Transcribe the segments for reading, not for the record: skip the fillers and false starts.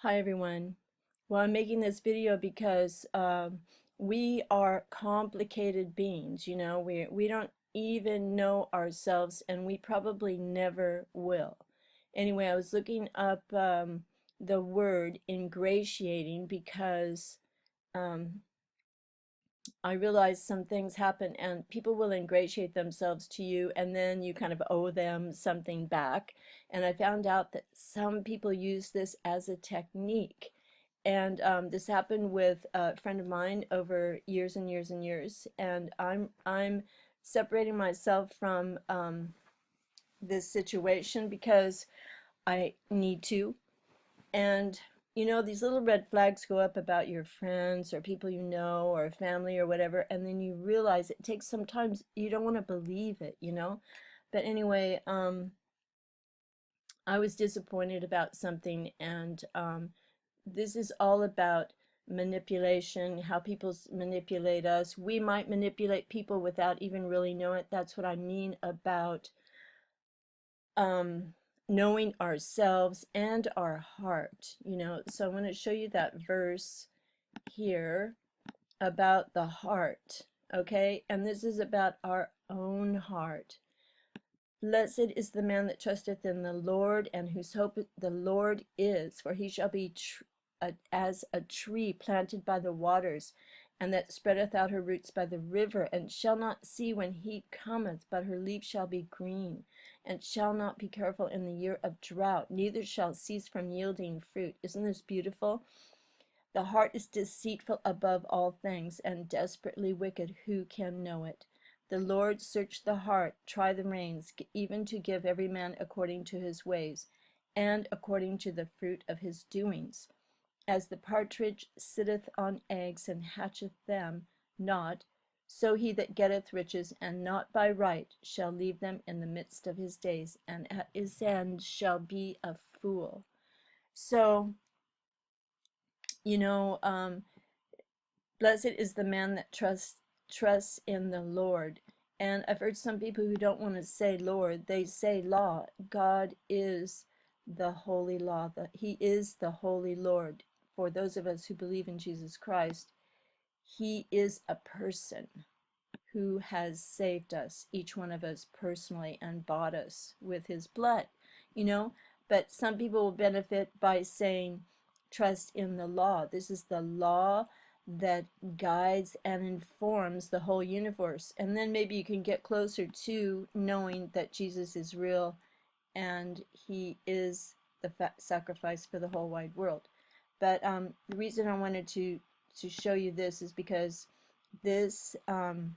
Hi everyone. Well, I'm making this video because we are complicated beings. We don't even know ourselves, and we probably never will. Anyway, I was looking up the word ingratiating because um, I realized some things happen and people will ingratiate themselves to you and then you kind of owe them something back. And I found out that some people use this as a technique. And this happened with a friend of mine over years and years and years. And I'm separating myself from this situation because I need to. And these little red flags go up about your friends or people you know or family or whatever, and then you realize it takes some time. You don't want to believe it. But anyway, I was disappointed about something, and this is all about manipulation, how people manipulate us. We might manipulate people without even really knowing it. That's what I mean about um, knowing ourselves and our heart. So I'm going to show you that verse here about the heart, okay? And this is about our own heart. Blessed is the man that trusteth in the Lord, and whose hope the Lord is, for he shall be as a tree planted by the waters, and that spreadeth out her roots by the river, and shall not see when heat cometh, but her leaf shall be green, and shall not be careful in the year of drought, neither shall cease from yielding fruit. Isn't this beautiful? The heart is deceitful above all things, and desperately wicked. Who can know it? The Lord search the heart, try the reins, even to give every man according to his ways, and according to the fruit of his doings. As the partridge sitteth on eggs, and hatcheth them not, so he that getteth riches, and not by right, shall leave them in the midst of his days, and at his end shall be a fool. So, you know, um, blessed is the man that trusts in the Lord. And I've heard some people who don't want to say Lord, they say law. God is the holy law. He is the holy Lord. For those of us who believe in Jesus Christ, he is a person who has saved us, each one of us personally, and bought us with his blood, you know. But some people will benefit by saying, trust in the law. This is the law that guides and informs the whole universe. And then maybe you can get closer to knowing that Jesus is real and he is the sacrifice for the whole wide world. But the reason I wanted to show you this is because this um,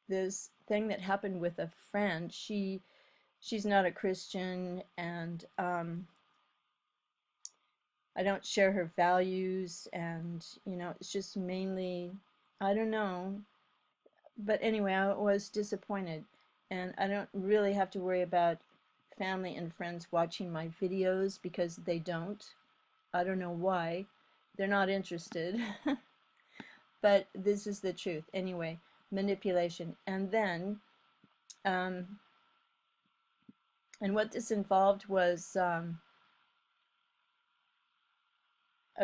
this thing that happened with a friend. She's not a Christian, and I don't share her values, and it's just mainly, I don't know. But anyway, I was disappointed, and I don't really have to worry about family and friends watching my videos because they don't. I don't know why. They're not interested. But this is the truth. Anyway, manipulation. And then um, and what this involved was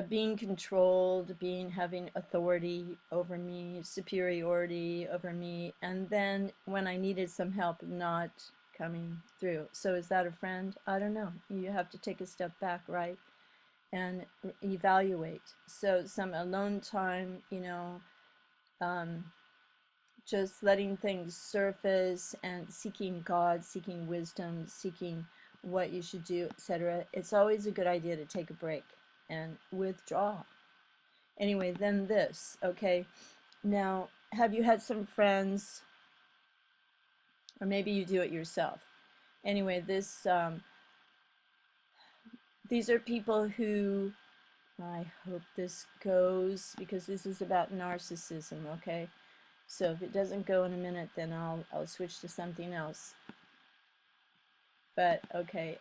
being controlled, having authority over me, superiority over me, and then when I needed some help, not coming through. So is that a friend? I don't know. You have to take a step back, right? And evaluate. So some alone time, um, just letting things surface and seeking God, seeking wisdom, seeking what you should do, etc. It's always a good idea to take a break and withdraw. Anyway, then this, okay? Now, have you had some friends, or maybe you do it yourself? Anyway, these are people who, I hope this goes, because this is about narcissism, okay? So if it doesn't go in a minute, then I'll switch to something else. But okay,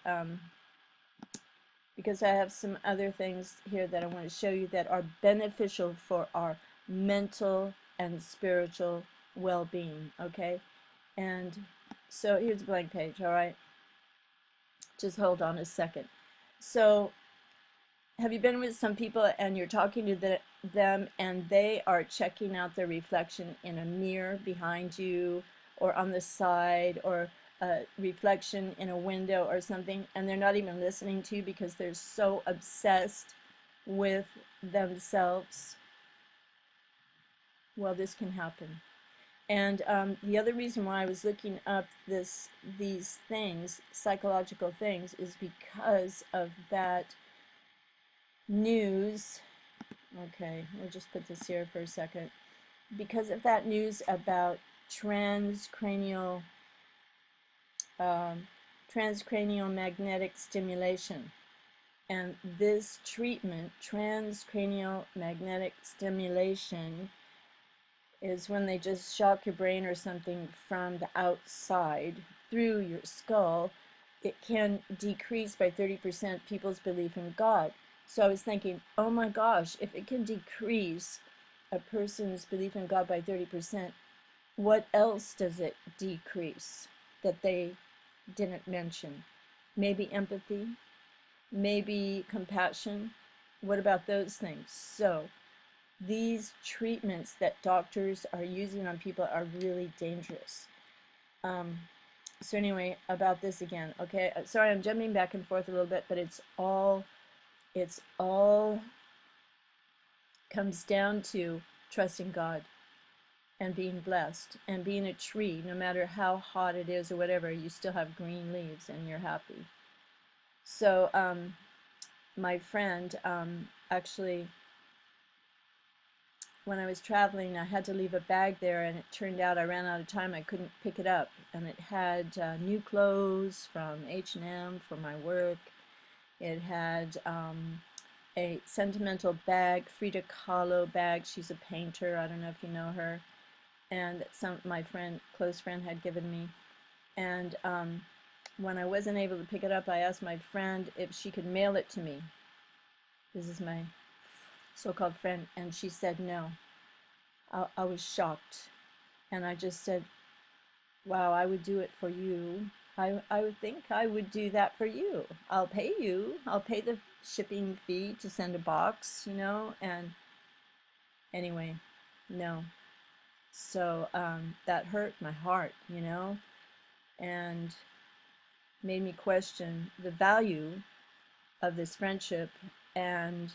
because I have some other things here that I want to show you that are beneficial for our mental and spiritual well-being, okay? And so here's a blank page, all right? Just hold on a second. So have you been with some people and you're talking to them and they are checking out their reflection in a mirror behind you or on the side or a reflection in a window or something, and they're not even listening to you because they're so obsessed with themselves? Well, this can happen. And the other reason why I was looking up these things, psychological things, is because of that news. Okay, we'll just put this here for a second. Because of that news about transcranial um, transcranial magnetic stimulation. And this treatment, transcranial magnetic stimulation, is when they just shock your brain or something from the outside through your skull. It can decrease by 30% people's belief in God. So I was thinking, oh my gosh, if it can decrease a person's belief in God by 30%, what else does it decrease that they didn't mention? Maybe empathy, maybe compassion. What about those things? So these treatments that doctors are using on people are really dangerous. So anyway, about this again, okay? Sorry, I'm jumping back and forth a little bit, but it's all comes down to trusting God and being blessed and being a tree. No matter how hot it is or whatever, you still have green leaves and you're happy. So my friend actually, when I was traveling, I had to leave a bag there, and it turned out I ran out of time. I couldn't pick it up, and it had new clothes from H&M for my work. It had a sentimental bag, Frida Kahlo bag. She's a painter. I don't know if you know her. And my close friend, had given me. And when I wasn't able to pick it up, I asked my friend if she could mail it to me. This is my so-called friend, and she said no. I was shocked, and I just said, wow, I would do it for you. I would think I would do that for you. I'll pay you. I'll pay the shipping fee to send a box, and anyway, no. So that hurt my heart, and made me question the value of this friendship. And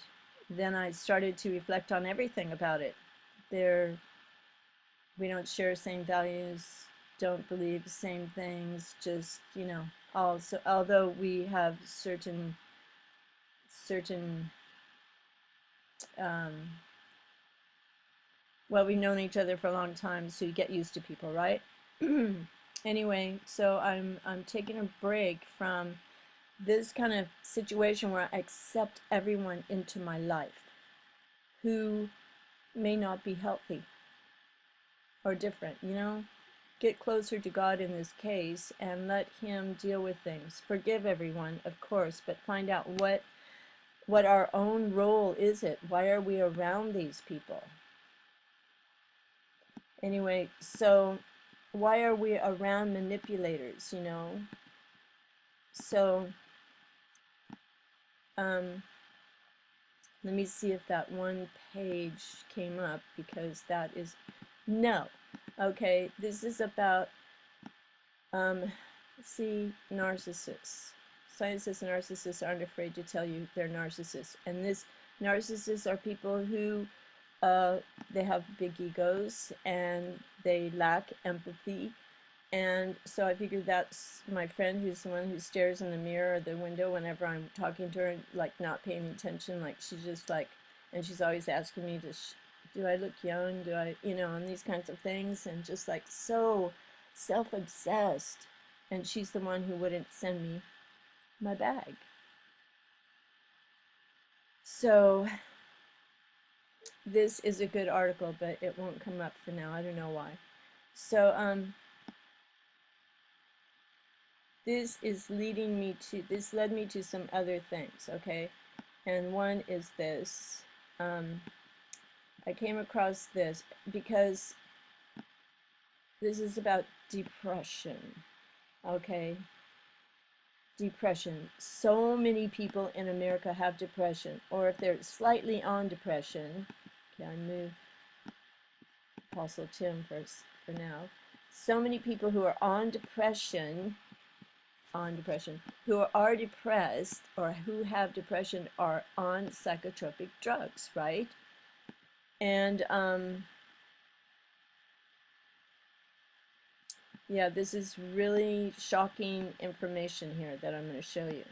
then I started to reflect on everything about it. We don't share the same values, don't believe the same things, just, also, although we have certain um, well, we've known each other for a long time, so you get used to people, right? Anyway, so I'm taking a break from this kind of situation where I accept everyone into my life who may not be healthy or different, Get closer to God in this case and let Him deal with things. Forgive everyone, of course, but find out what our own role is. Why are we around these people? Anyway, so why are we around manipulators, So let me see if that one page came up, because that is no. Okay, this is about see, narcissists. Scientists and narcissists aren't afraid to tell you they're narcissists. And narcissists are people who they have big egos and they lack empathy. And so I figured that's my friend, who's the one who stares in the mirror or the window whenever I'm talking to her, and like not paying attention. Like she's just like, and she's always asking me, do I look young? Do I, and these kinds of things, and just like so self-obsessed. And she's the one who wouldn't send me my bag. So this is a good article, but it won't come up for now. I don't know why. So this led me to some other things, okay? And one is this. I came across this because this is about depression, okay? Depression. So many people in America have depression, or if they're slightly on depression. Okay, I move Apostle Tim for now. So many people who are on depression, who are depressed or who have depression are on psychotropic drugs, right? And yeah, this is really shocking information here that I'm going to show you.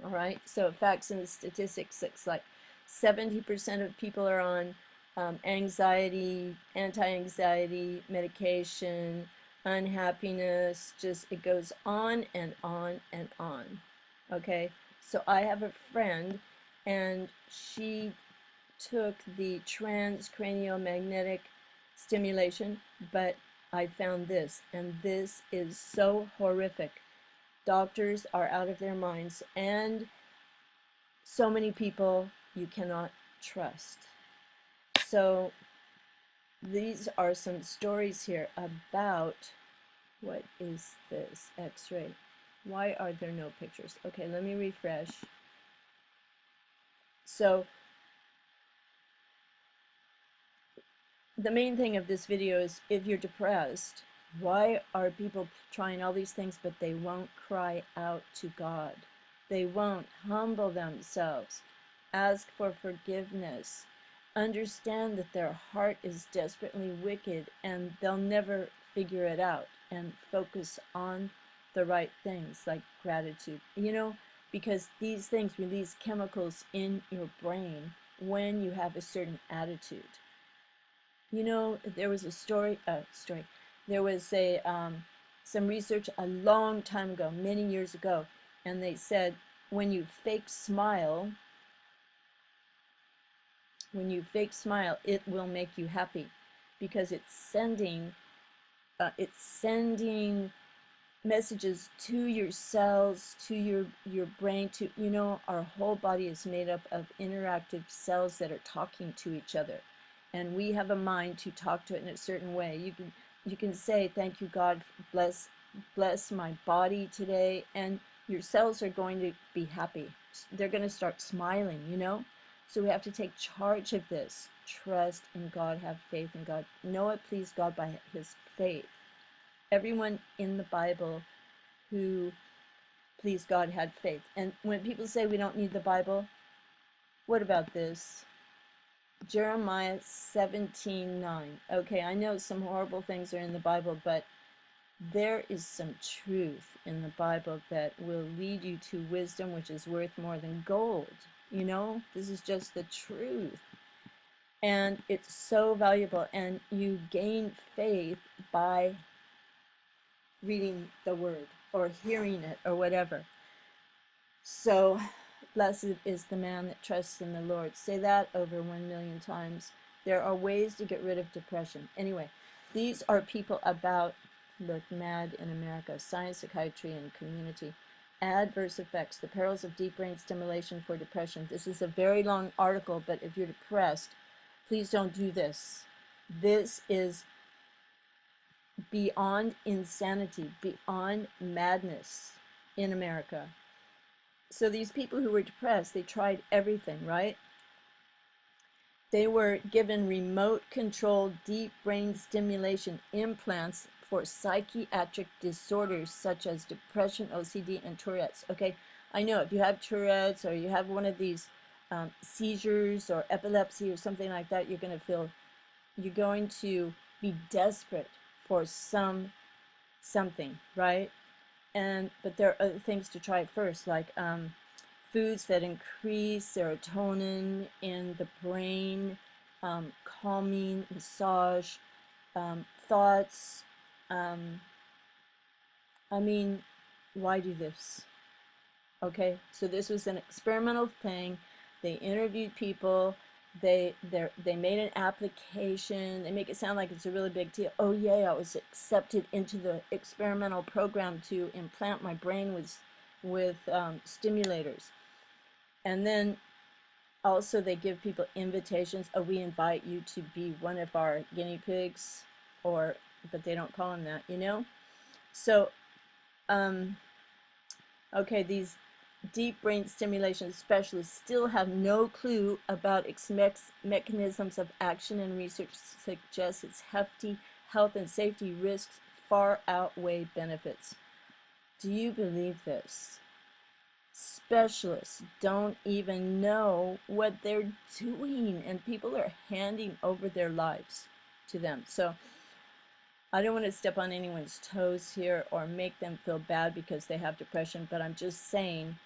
All right, so facts and statistics, it's like 70% of people are on anxiety, anti-anxiety medication, unhappiness, just it goes on and on and on. Okay, so I have a friend and she took the transcranial magnetic stimulation, but I found this, and this is so horrific. Doctors are out of their minds, and so many people you cannot trust. So these are some stories here about, what is this x-ray? Why are there no pictures? Okay, let me refresh. So the main thing of this video is, if you're depressed, why are people trying all these things but they won't cry out to God? They won't humble themselves, ask for forgiveness, understand that their heart is desperately wicked and they'll never figure it out, and focus on the right things like gratitude. You know, because these things release chemicals in your brain when you have a certain attitude. You know, there was there was some research a long time ago, many years ago, and they said when you fake smile, it will make you happy, because it's sending messages to your cells, to your brain, to, you know, our whole body is made up of interactive cells that are talking to each other, and we have a mind to talk to it in a certain way. You can say, thank you God, bless my body today, and your cells are going to be happy. They're going to start smiling, you know. So we have to take charge of this. Trust in God, have faith in God. Noah pleased God by his faith. Everyone in the Bible who pleased God had faith. And when people say we don't need the Bible, what about this? Jeremiah 17:9. Okay, I know some horrible things are in the Bible, but there is some truth in the Bible that will lead you to wisdom, which is worth more than gold. You know, this is just the truth. And it's so valuable, and you gain faith by reading the word or hearing it or whatever. So, blessed is the man that trusts in the Lord. Say that over 1,000,000 times. There are ways to get rid of depression. Anyway, these are people about, look, Mad in America, Science, Psychiatry, and Community. Adverse effects, the perils of deep brain stimulation for depression. This is a very long article, but if you're depressed, please don't do this. This is beyond insanity, beyond madness in America. So these people who were depressed, they tried everything, right? They were given remote controlled deep brain stimulation implants for psychiatric disorders such as depression, OCD, and Tourette's. Okay, I know if you have Tourette's or you have one of these seizures or epilepsy or something like that, you're going to be desperate for something, right? But there are other things to try first, like foods that increase serotonin in the brain, calming, massage, thoughts. Um, I mean, why do this? Okay, so this was an experimental thing. They interviewed people. They made an application. They make it sound like it's a really big deal. Oh yeah, I was accepted into the experimental program to implant my brain with stimulators. And then also they give people invitations. Oh, we invite you to be one of our guinea pigs, but they don't call them that, you know. So Okay, these deep brain stimulation specialists still have no clue about its mechanisms of action, and research suggests its hefty health and safety risks far outweigh benefits. Do you believe this? Specialists don't even know what they're doing, and people are handing over their lives to them. So I don't want to step on anyone's toes here or make them feel bad because they have depression, but I'm just saying,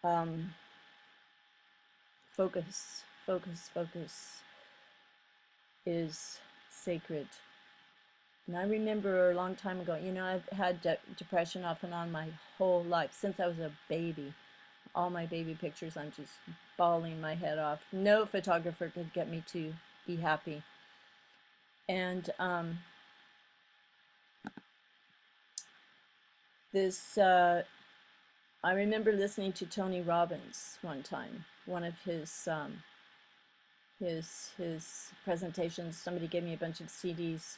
um, focus, focus, focus is sacred. And I remember a long time ago, you know, I've had depression off and on my whole life since I was a baby. All my baby pictures, I'm just bawling my head off. No photographer could get me to be happy. And this, I remember listening to Tony Robbins one time, one of his presentations. Somebody gave me a bunch of CDs,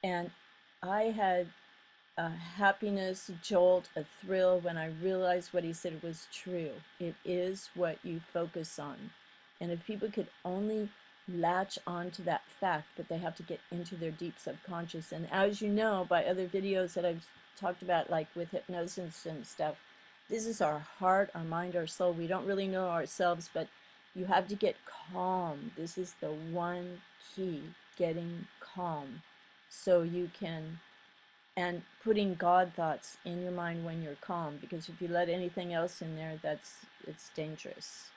and I had a happiness jolt, a thrill when I realized what he said was true. It is what you focus on. And if people could only latch on to that fact, but they have to get into their deep subconscious. And as you know, by other videos that I've talked about, like with hypnosis and stuff, this is our heart, our mind, our soul. We don't really know ourselves, but you have to get calm. This is the one key, getting calm, so you can, and putting God thoughts in your mind when you're calm, because if you let anything else in there, it's dangerous.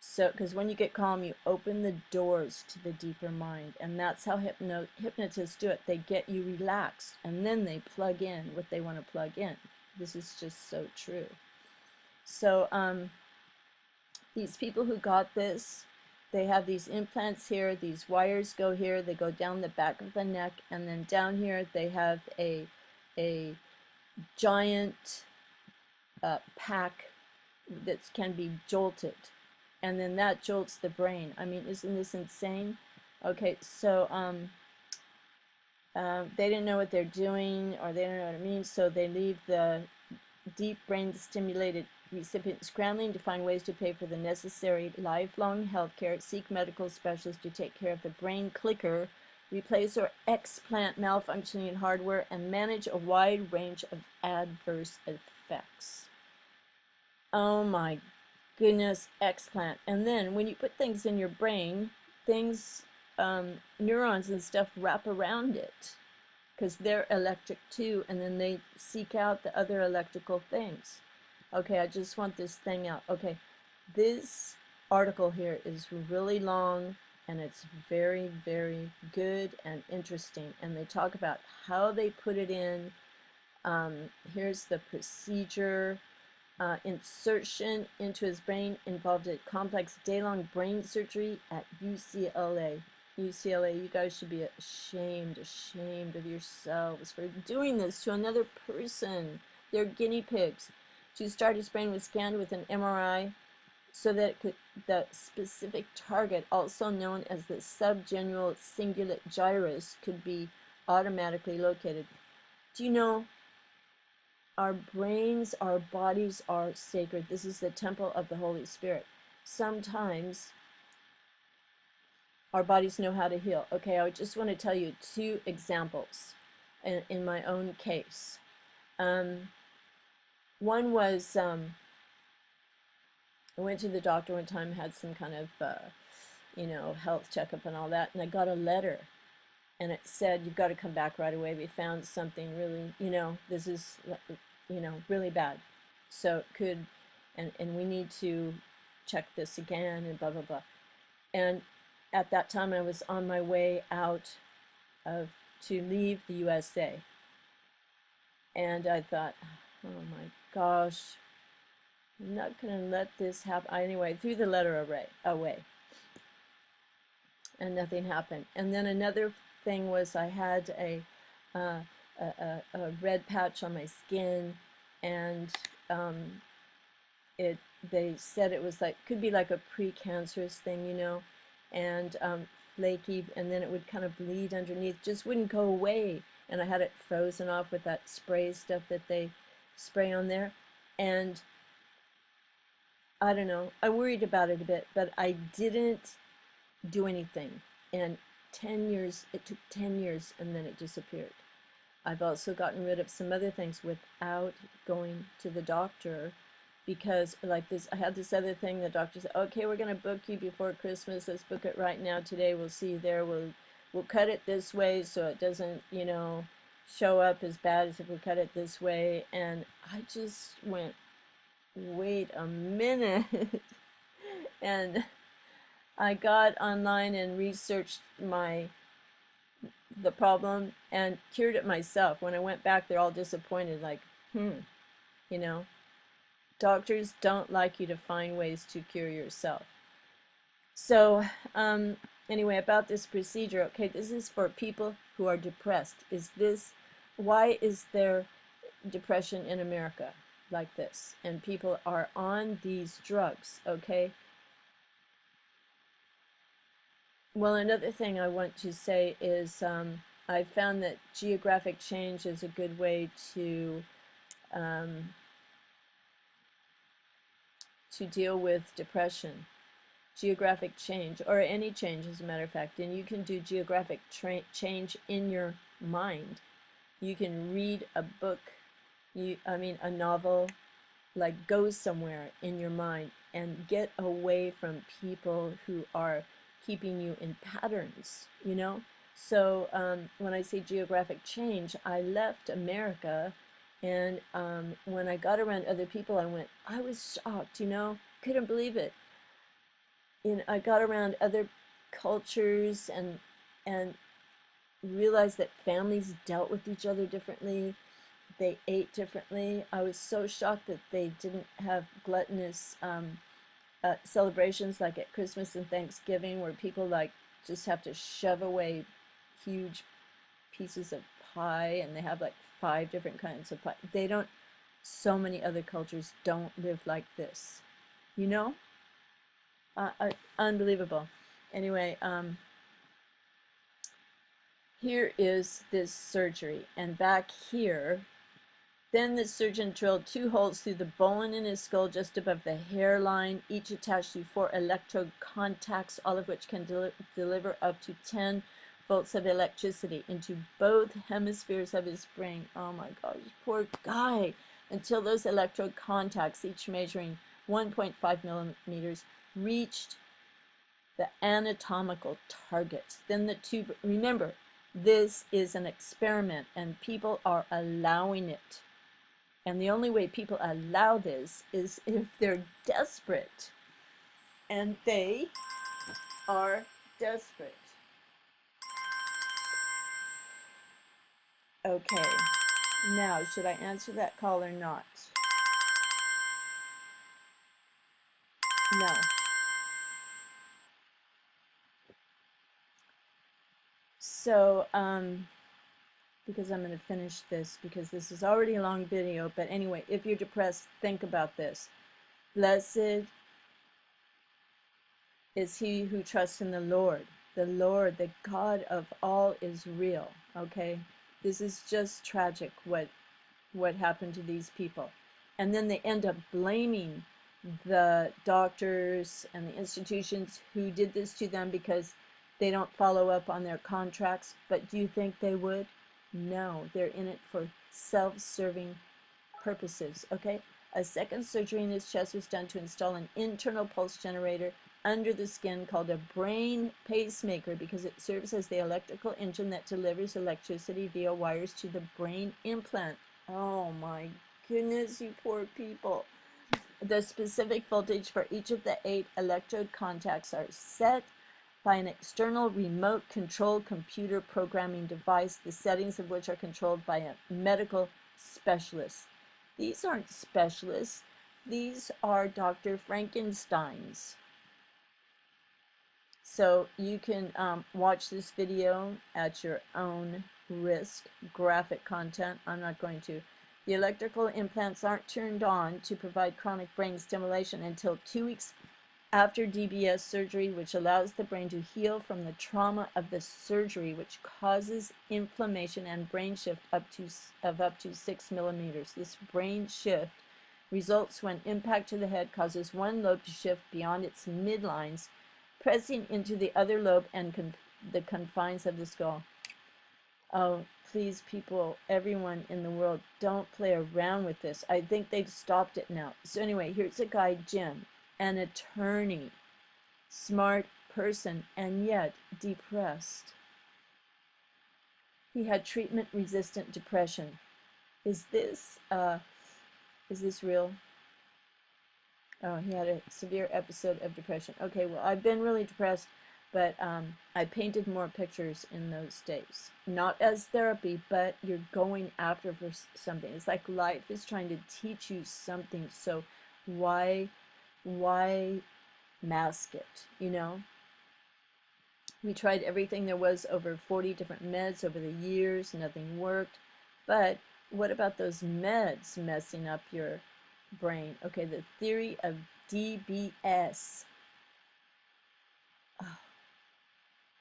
So, because when you get calm, you open the doors to the deeper mind, and that's how hypnotists do it. They get you relaxed, and then they plug in what they want to plug in. This is just so true. So, these people who got this, they have these implants here, these wires go here, they go down the back of the neck, and then down here they have a giant pack that can be jolted, and then that jolts the brain. I mean, isn't this insane? Okay, so they didn't know what they're doing, or they don't know what it means, so they leave the deep brain stimulated recipient scrambling to find ways to pay for the necessary lifelong health care, seek medical specialists to take care of the brain clicker, replace or explant malfunctioning hardware, and manage a wide range of adverse effects. Oh my goodness, explant. And then when you put things in your brain, things, neurons and stuff wrap around it, because they're electric too, and then they seek out the other electrical things. Okay, I just want this thing out. Okay, this article here is really long, and it's very, very good and interesting, and they talk about how they put it in. Here's the procedure. Insertion into his brain involved a complex day-long brain surgery at UCLA. UCLA, you guys should be ashamed of yourselves for doing this to another person. They're guinea pigs. To start, his brain was scanned with an MRI so that the specific target, also known as the subgenual cingulate gyrus, could be automatically located. Do you know, our brains, our bodies are sacred. This is the temple of the Holy Spirit. Sometimes our bodies know how to heal. Okay, I just want to tell you two examples in my own case. One was, I went to the doctor one time, had some kind of, health checkup and all that, and I got a letter, and it said, you've got to come back right away. We found something really, this is, really bad. So it could, and we need to check this again, and blah, blah, blah. And at that time, I was on my way out to leave the USA. And I thought, oh my gosh, I'm not going to let this happen. Anyway, I threw the letter away. And nothing happened. And then another thing was, I had a red patch on my skin, and they said it was like, could be like a precancerous thing, and flaky, and then it would kind of bleed underneath, just wouldn't go away. and I had it frozen off with that spray stuff that they spray on there. And I don't know, I worried about it a bit, but I didn't do anything. And 10 years, it took 10 years, and then it disappeared. I've also gotten rid of some other things without going to the doctor, because like this, I had this other thing, the doctor said, okay, we're going to book you before Christmas. Let's book it right now today. We'll see you there. We'll cut it this way so it doesn't, you know, show up as bad as if we cut it this way. And I just went, wait a minute. And I got online and researched the problem and cured it myself. When I went back, they're all disappointed, like, you know, doctors don't like you to find ways to cure yourself. So anyway, about this procedure, okay, this is for people who are depressed. Why is there depression in America like this? And people are on these drugs, okay? Well, another thing I want to say is I found that geographic change is a good way to deal with depression. Geographic change, or any change as a matter of fact, and you can do geographic change in your mind. You can read a book, a novel, like go somewhere in your mind and get away from people who are keeping you in patterns, you know? So when I say geographic change, I left America, and when I got around other people, I was shocked, you know? Couldn't believe it. I got around other cultures and realized that families dealt with each other differently. They ate differently. I was so shocked that they didn't have gluttonous celebrations like at Christmas and Thanksgiving, where people like just have to shove away huge pieces of pie, and they have like 5 different kinds of pie. They don't. So many other cultures don't live like this, you know? Unbelievable. Anyway, here is this surgery, and back here, then the surgeon drilled 2 holes through the bone in his skull just above the hairline, each attached to 4 electrode contacts, all of which can deliver up to 10 volts of electricity into both hemispheres of his brain. Oh my gosh, poor guy. Until those electrode contacts, each measuring 1.5 millimeters, reached the anatomical targets. Then the tube, remember, this is an experiment and people are allowing it. And the only way people allow this is if they're desperate. And they are desperate. Okay, now should I answer that call or not? No. So, because I'm going to finish this, because this is already a long video, but anyway, if you're depressed, think about this. Blessed is he who trusts in the Lord. The Lord, the God of all, is real, okay? This is just tragic what happened to these people. And then they end up blaming the doctors and the institutions who did this to them because they don't follow up on their contracts. But do you think they would? No, they're in it for self-serving purposes, okay? A second surgery in his chest was done to install an internal pulse generator under the skin called a brain pacemaker, because it serves as the electrical engine that delivers electricity via wires to the brain implant. Oh my goodness, you poor people. The specific voltage for each of the 8 electrode contacts are set by an external remote control computer programming device, the settings of which are controlled by a medical specialist. These aren't specialists. These are Dr. Frankensteins. So you can watch this video at your own risk. Graphic content, I'm not going to. The electrical implants aren't turned on to provide chronic brain stimulation until 2 weeks after DBS surgery, which allows the brain to heal from the trauma of the surgery, which causes inflammation and brain shift up to 6 millimeters. This brain shift results when impact to the head causes one lobe to shift beyond its midlines, pressing into the other lobe and the confines of the skull. Oh, please, people, everyone in the world, don't play around with this. I think they've stopped it now. So anyway, here's a guy, Jim, an attorney, smart person, and yet depressed. He had treatment-resistant depression. Is this real? Oh, he had a severe episode of depression. Okay, well, I've been really depressed, but I painted more pictures in those days. Not as therapy, but you're going after for something. It's like life is trying to teach you something, so why mask it, you know? We tried everything there was, over 40 different meds over the years, nothing worked. But what about those meds messing up your brain? Okay, the theory of DBS. Oh.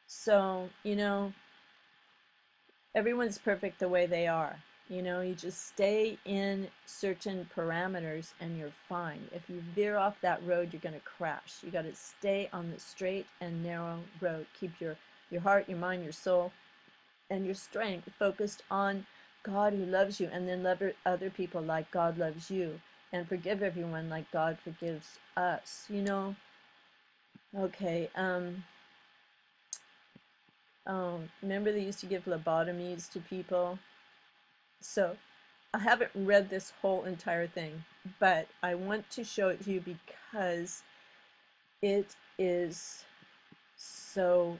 So, you know, everyone's perfect the way they are. You know, you just stay in certain parameters and you're fine. If you veer off that road, you're going to crash. You got to stay on the straight and narrow road. Keep your heart, your mind, your soul, and your strength focused on God who loves you, and then love other people like God loves you, and forgive everyone like God forgives us, you know? Okay, remember they used to give lobotomies to people? So I haven't read this whole entire thing, but I want to show it to you because it is so...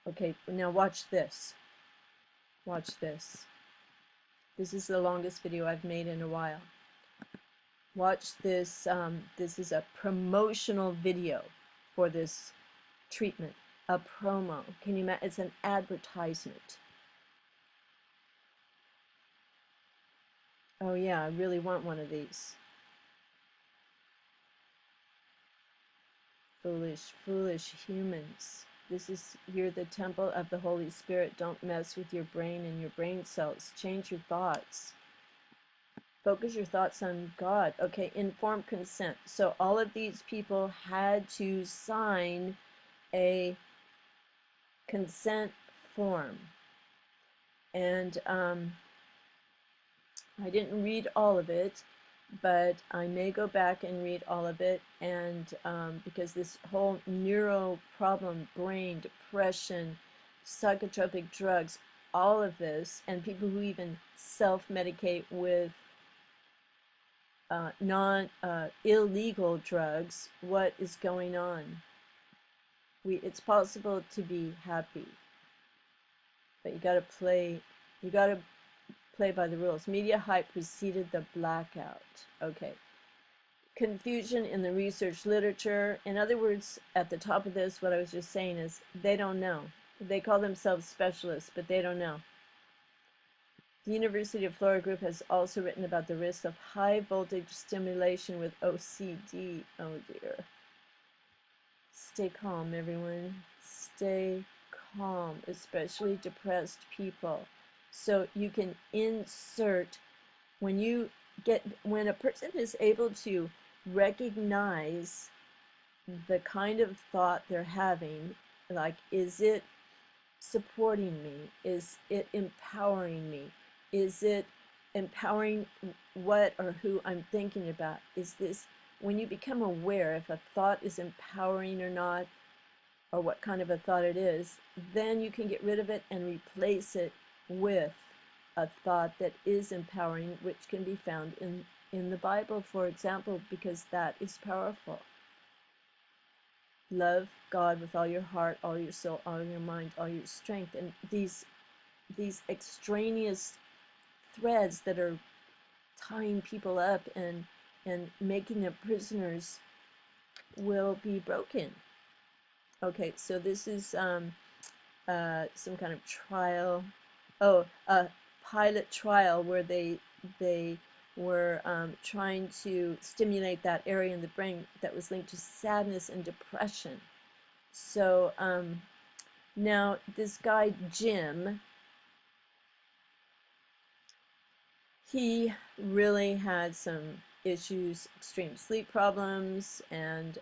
Okay, now watch this. Watch this. This is the longest video I've made in a while. Watch this. This is a promotional video for this treatment. A promo. Can you imagine? It's an advertisement. Oh yeah, I really want one of these. Foolish, foolish humans. You're the temple of the Holy Spirit. Don't mess with your brain and your brain cells. Change your thoughts. Focus your thoughts on God. Okay, informed consent. So all of these people had to sign a consent form. And I didn't read all of it, but I may go back and read all of it. And because this whole neuro problem, brain, depression, psychotropic drugs, all of this, and people who even self-medicate with illegal drugs, what is going on? It's possible to be happy, but you gotta play by the rules. Media hype preceded the blackout. Okay. Confusion in the research literature. In other words, at the top of this, what I was just saying is they don't know. They call themselves specialists, but they don't know. The University of Florida group has also written about the risks of high voltage stimulation with OCD. Oh dear. Stay calm, everyone. Stay calm, especially depressed people. So you can insert, when a person is able to recognize the kind of thought they're having, like, is it supporting me? Is it empowering me? Is it empowering what or who I'm thinking about? Is this, when you become aware if a thought is empowering or not, or what kind of a thought it is, then you can get rid of it and replace it with a thought that is empowering, which can be found in the Bible, for example, because that is powerful. Love God with all your heart, all your soul, all your mind, all your strength. And these extraneous threads that are tying people up and making them prisoners will be broken. Okay, so this is some kind of trial. Oh, a pilot trial where they were trying to stimulate that area in the brain that was linked to sadness and depression. So now this guy, Jim, he really had some issues, extreme sleep problems, and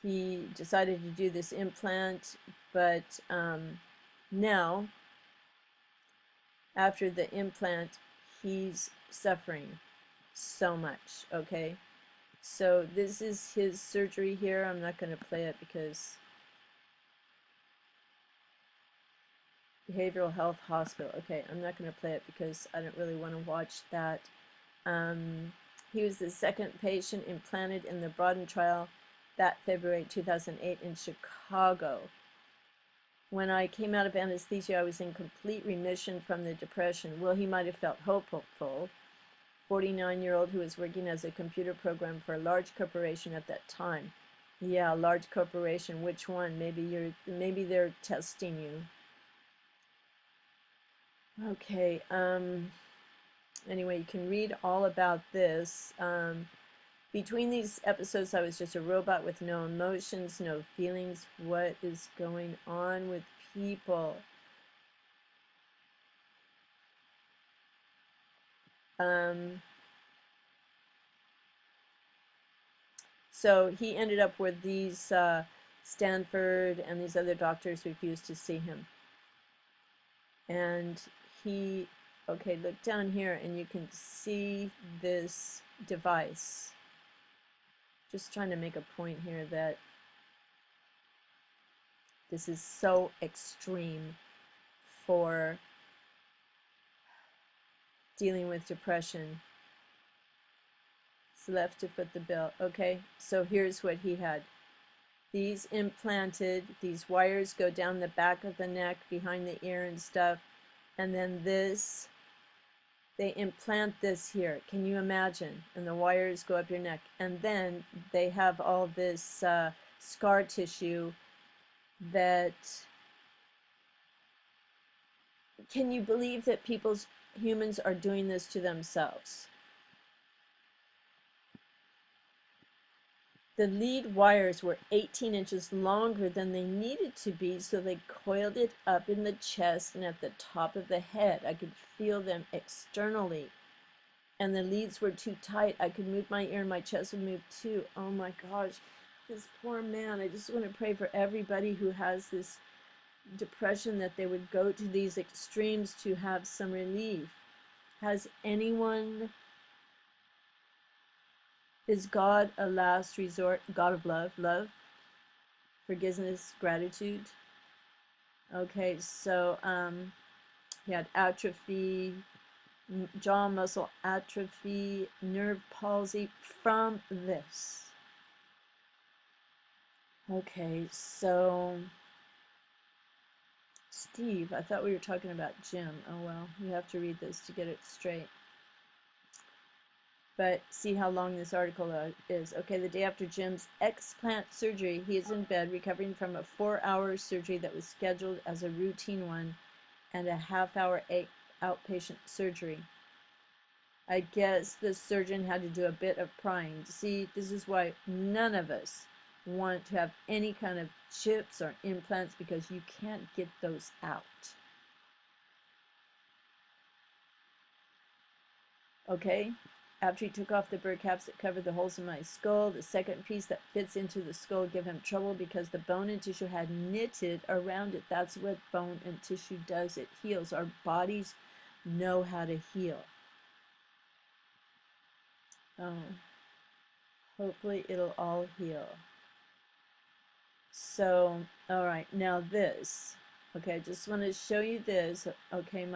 he decided to do this implant, but now, after the implant, he's suffering so much, okay? So this is his surgery here. I'm not going to play it because Behavioral Health Hospital. Okay, I'm not going to play it because I don't really want to watch that. He was the second patient implanted in the Broaden trial that February 2008 in Chicago. When I came out of anesthesia, I was in complete remission from the depression. Well, he might have felt hopeful. 49-year-old who was working as a computer programmer for a large corporation at that time. Yeah, large corporation. Which one? Maybe they're testing you. Okay. Anyway, you can read all about this. Between these episodes, I was just a robot with no emotions, no feelings. What is going on with people? So he ended up where these Stanford and these other doctors refused to see him. And he, okay, look down here and you can see this device. Just trying to make a point here that this is so extreme for dealing with depression. It's left to foot the bill. Okay, so here's what he had. These implanted, these wires go down the back of the neck, behind the ear and stuff. And then this, they implant this here. Can you imagine? And the wires go up your neck. And then they have all this scar tissue that, can you believe that humans are doing this to themselves? The lead wires were 18 inches longer than they needed to be, so they coiled it up in the chest and at the top of the head. I could feel them externally. And the leads were too tight. I could move my ear and my chest would move too. Oh my gosh, this poor man. I just want to pray for everybody who has this depression, that they would go to these extremes to have some relief. Has anyone... Is God a last resort? God of love, forgiveness, gratitude. Okay, so he had atrophy, jaw muscle atrophy, nerve palsy from this. Okay, so Steve, I thought we were talking about Jim. Oh well, you have to read this to get it straight. But see how long this article is. Okay, the day after Jim's explant surgery, he is in bed recovering from a 4-hour surgery that was scheduled as a routine one and a half-hour outpatient surgery. I guess the surgeon had to do a bit of prying. See, this is why none of us want to have any kind of chips or implants, because you can't get those out. Okay? After he took off the burr caps that covered the holes in my skull, the second piece that fits into the skull gave him trouble because the bone and tissue had knitted around it. That's what bone and tissue does. It heals. Our bodies know how to heal. Hopefully it'll all heal. So, all right, now this. Okay, I just want to show you this. Okay,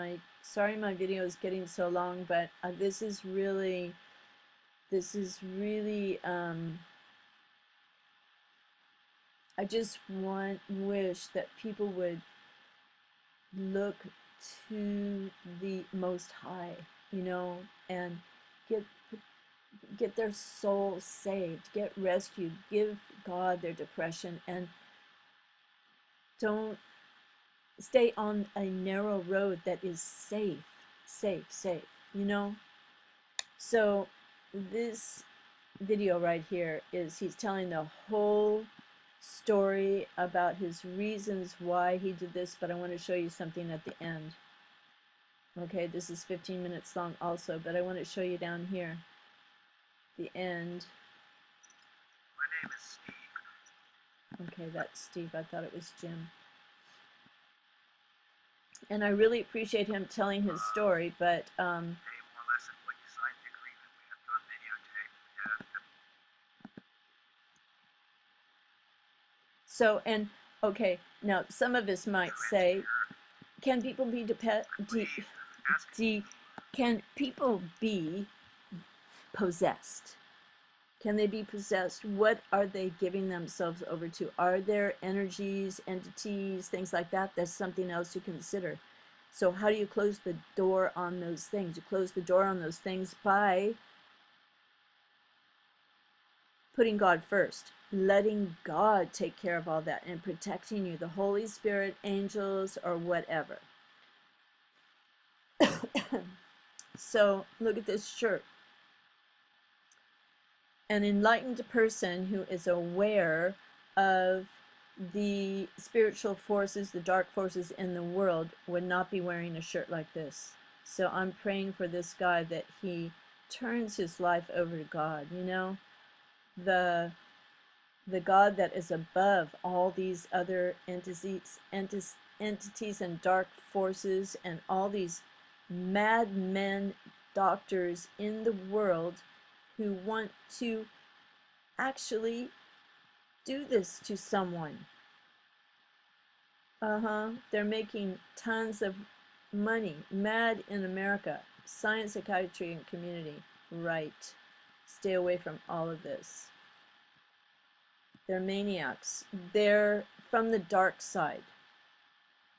sorry my video is getting so long, but this is really, I just wish that people would look to the Most High, you know, and get their soul saved, get rescued, give God their depression, and don't stay on a narrow road that is safe, you know. So this video right here is he's telling the whole story about his reasons why he did this, but I want to show you something at the end. Okay, this is 15 minutes long also, but I want to show you down here the end. My name is Steve. Okay, that's Steve. I thought it was Jim. And I really appreciate him telling his story, but Hey, more or less when you signed the agreement, we have to videotape. Yeah. so, and okay, now some of us might say, can people be can people be possessed? Can they be possessed? What are they giving themselves over to? Are there energies, entities, things like that? That's something else to consider. So how do you close the door on those things? You close the door on those things by putting God first, letting God take care of all that and protecting you, the Holy Spirit, angels, or whatever. So look at this shirt. An enlightened person who is aware of the spiritual forces, the dark forces in the world would not be wearing a shirt like this. So I'm praying for this guy that he turns his life over to God, you know, the God that is above all these other entities and dark forces and all these madmen doctors in the world who want to actually do this to someone. They're making tons of money. Mad in America. Science, psychiatry, and community. Right. Stay away from all of this. They're maniacs. They're from the dark side.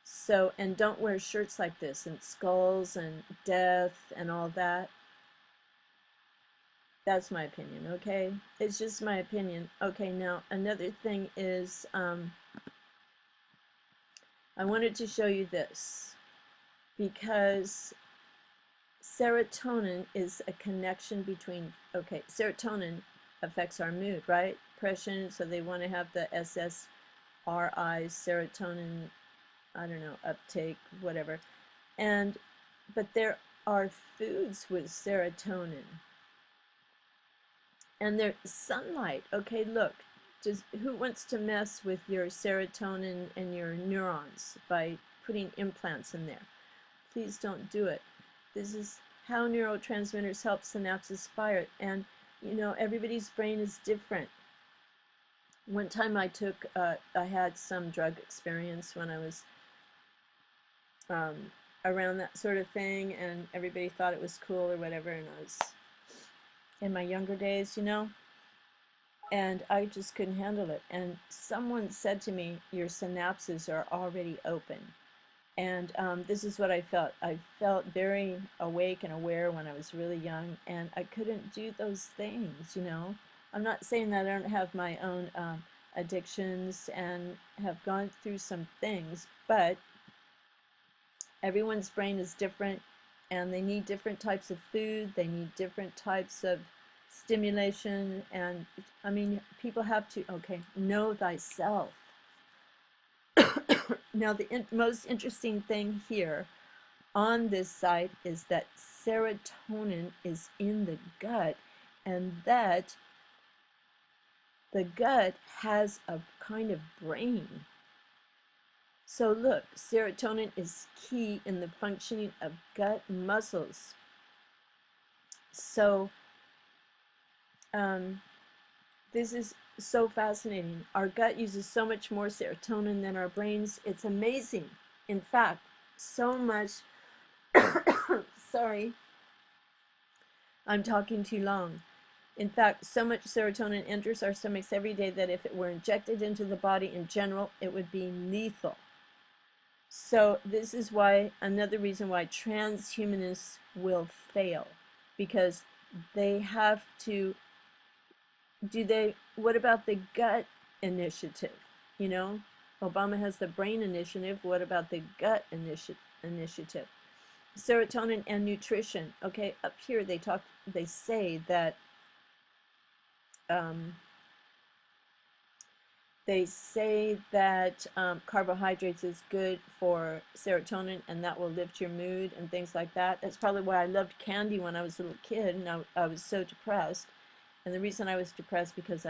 So, and don't wear shirts like this and skulls and death and all that. That's my opinion, okay? It's just my opinion. Okay, now another thing is I wanted to show you this because serotonin is a connection between, okay, serotonin affects our mood, right? Depression, so they want to have the SSRI, serotonin, I don't know, uptake, whatever. And, but there are foods with serotonin. And there's sunlight. Okay, look, who wants to mess with your serotonin and your neurons by putting implants in there? Please don't do it. This is how neurotransmitters help synapses fire. And, you know, everybody's brain is different. One time I had some drug experience when I was around that sort of thing, and everybody thought it was cool or whatever, and I was in my younger days, you know, and I just couldn't handle it. And someone said to me, your synapses are already open. And this is what I felt. I felt very awake and aware when I was really young, and I couldn't do those things, you know. I'm not saying that I don't have my own addictions and have gone through some things, but everyone's brain is different, and they need different types of food, they need different types of stimulation, and I mean, people have to, okay, know thyself. Now, the most interesting thing here on this site is that serotonin is in the gut, and that the gut has a kind of brain. So look, serotonin is key in the functioning of gut muscles. So this is so fascinating. Our gut uses so much more serotonin than our brains. It's amazing. In fact, so much, sorry, I'm talking too long. In fact, so much serotonin enters our stomachs every day that if it were injected into the body in general, it would be lethal. So this is why, another reason why transhumanists will fail, because they have to, what about the gut initiative? You know, Obama has the brain initiative. What about the gut initiative? serotonin and nutrition. Okay, up here they say that um, carbohydrates is good for serotonin and that will lift your mood and things like that. That's probably why I loved candy when I was a little kid and I was so depressed. And the reason I was depressed because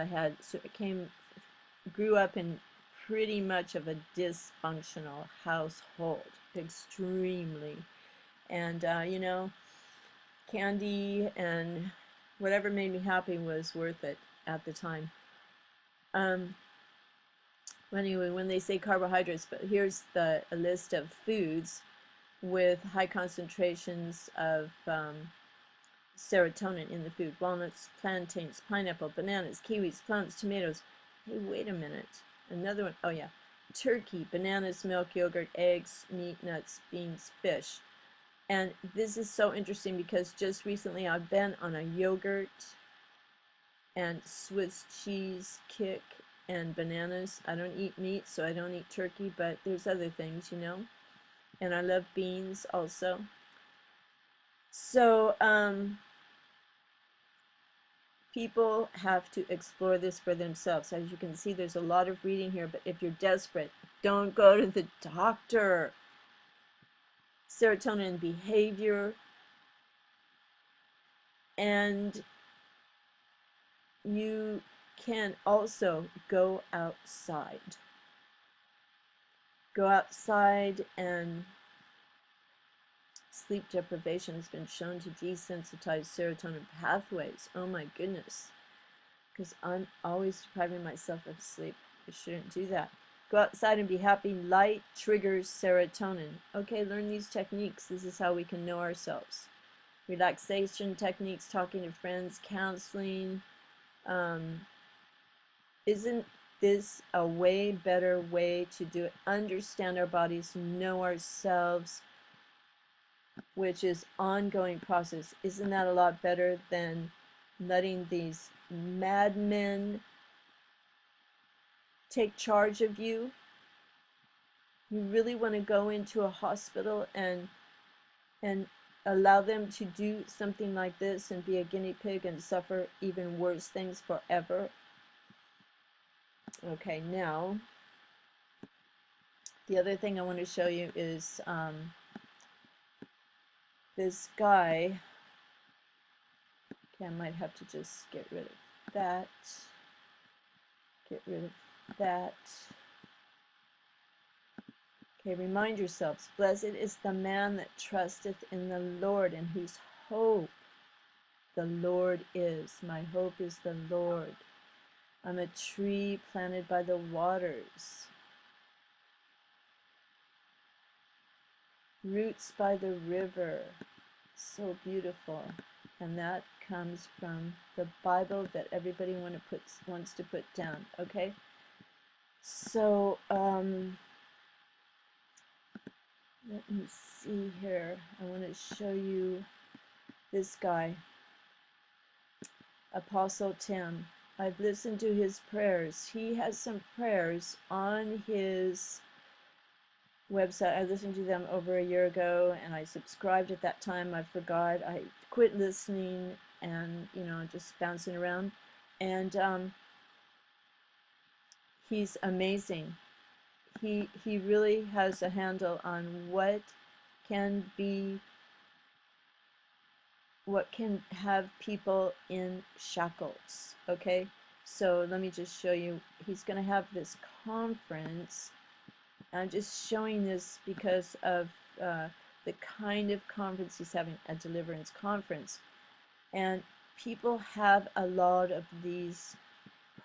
grew up in pretty much of a dysfunctional household, extremely. And, candy and whatever made me happy was worth it at the time. Um, Anyway, when they say carbohydrates, but here's a list of foods with high concentrations of serotonin in the food: walnuts, plantains, pineapple, bananas, kiwis, plums, tomatoes. Hey, wait a minute. Another one. Oh, yeah. Turkey, bananas, milk, yogurt, eggs, meat, nuts, beans, fish. And this is so interesting because just recently I've been on a yogurt and Swiss cheese kick and bananas. I don't eat meat, so I don't eat turkey, but there's other things, And I love beans also. So, people have to explore this for themselves. As you can see, there's a lot of reading here, but if you're desperate, don't go to the doctor. Serotonin behavior, and you can also go outside. Go outside, and sleep deprivation has been shown to desensitize serotonin pathways. Oh my goodness. Because I'm always depriving myself of sleep. I shouldn't do that. Go outside and be happy. Light triggers serotonin. Okay, learn these techniques. This is how we can know ourselves. Relaxation techniques, talking to friends, counseling. Isn't this a way better way to do it? Understand our bodies, know ourselves, which is ongoing process. Isn't that a lot better than letting these madmen take charge of you? You really want to go into a hospital and allow them to do something like this and be a guinea pig and suffer even worse things forever? Okay, now the other thing I want to show you is this guy. Okay, I might have to just get rid of that. Get rid of that. Okay, remind yourselves, blessed is the man that trusteth in the Lord, and whose hope the Lord is. My hope is the Lord. I'm a tree planted by the waters, roots by the river. So beautiful. And that comes from the Bible that everybody wants to put down, okay? So, let me see here. I want to show you this guy, Apostle Tim. I've listened to his prayers. He has some prayers on his website. I listened to them over a year ago and I subscribed at that time. I forgot. I quit listening and, just bouncing around. And he's amazing. He really has a handle on what can have people in shackles. Okay, so let me just show you. He's going to have this conference. I'm just showing this because of the kind of conference he's having, a deliverance conference. And people have a lot of these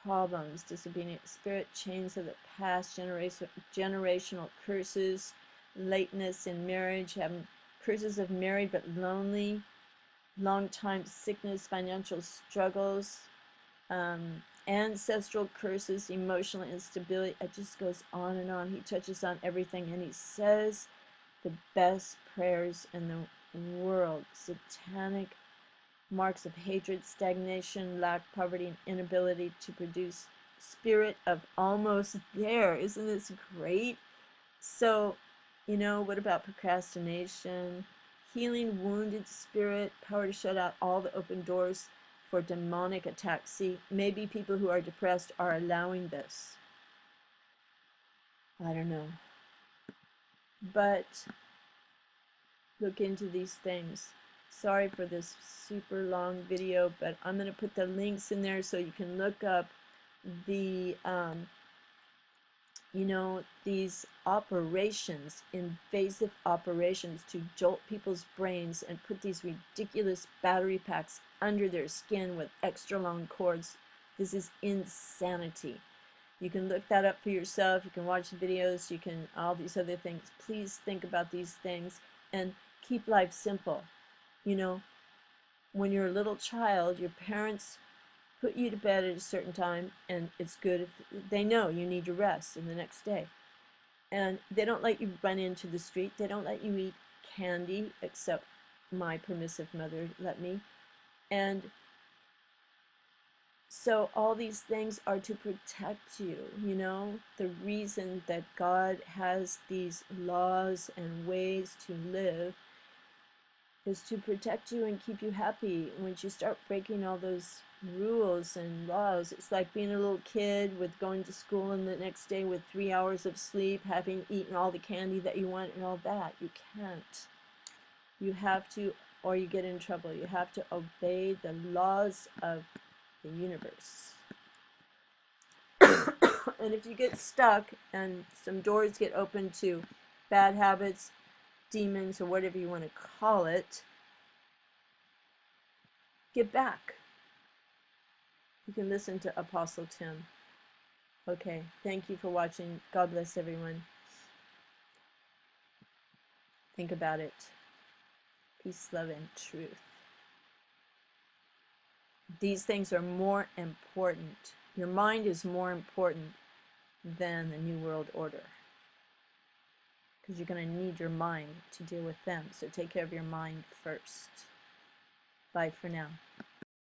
problems: disobedient spirit, chains of the past, generational curses, lateness in marriage, having curses of married but lonely, long time sickness, financial struggles, ancestral curses, emotional instability. It just goes on and on. He touches on everything, and he says the best prayers in the world. Satanic marks of hatred, stagnation, lack, poverty, and inability to produce. Spirit of almost there. Isn't this great? So, what about procrastination? healing wounded spirit, power to shut out all the open doors for demonic attacks. See, maybe people who are depressed are allowing this. I don't know. But look into these things. Sorry for this super long video, but I'm going to put the links in there so you can look up the these operations, invasive operations to jolt people's brains and put these ridiculous battery packs under their skin with extra long cords. This is insanity. You can look that up for yourself. You can watch the videos. You can all these other things. Please think about these things and keep life simple. You know, when you're a little child, your parents put you to bed at a certain time, and it's good if they know you need your rest in the next day. And they don't let you run into the street. They don't let you eat candy, except my permissive mother let me. And so all these things are to protect you, you know. The reason that God has these laws and ways to live is to protect you and keep you happy. Once you start breaking all those rules and laws, it's like being a little kid with going to school and the next day with 3 hours of sleep, having eaten all the candy that you want and all that. You can't. You have to, or you get in trouble. You have to obey the laws of the universe. And if you get stuck and some doors get open to bad habits, demons, or whatever you want to call it, get back. You can listen to Apostle Tim. Okay, thank you for watching. God bless everyone. Think about it. Peace, love, and truth. These things are more important. Your mind is more important than the New World Order, because you're going to need your mind to deal with them. So take care of your mind first. Bye for now.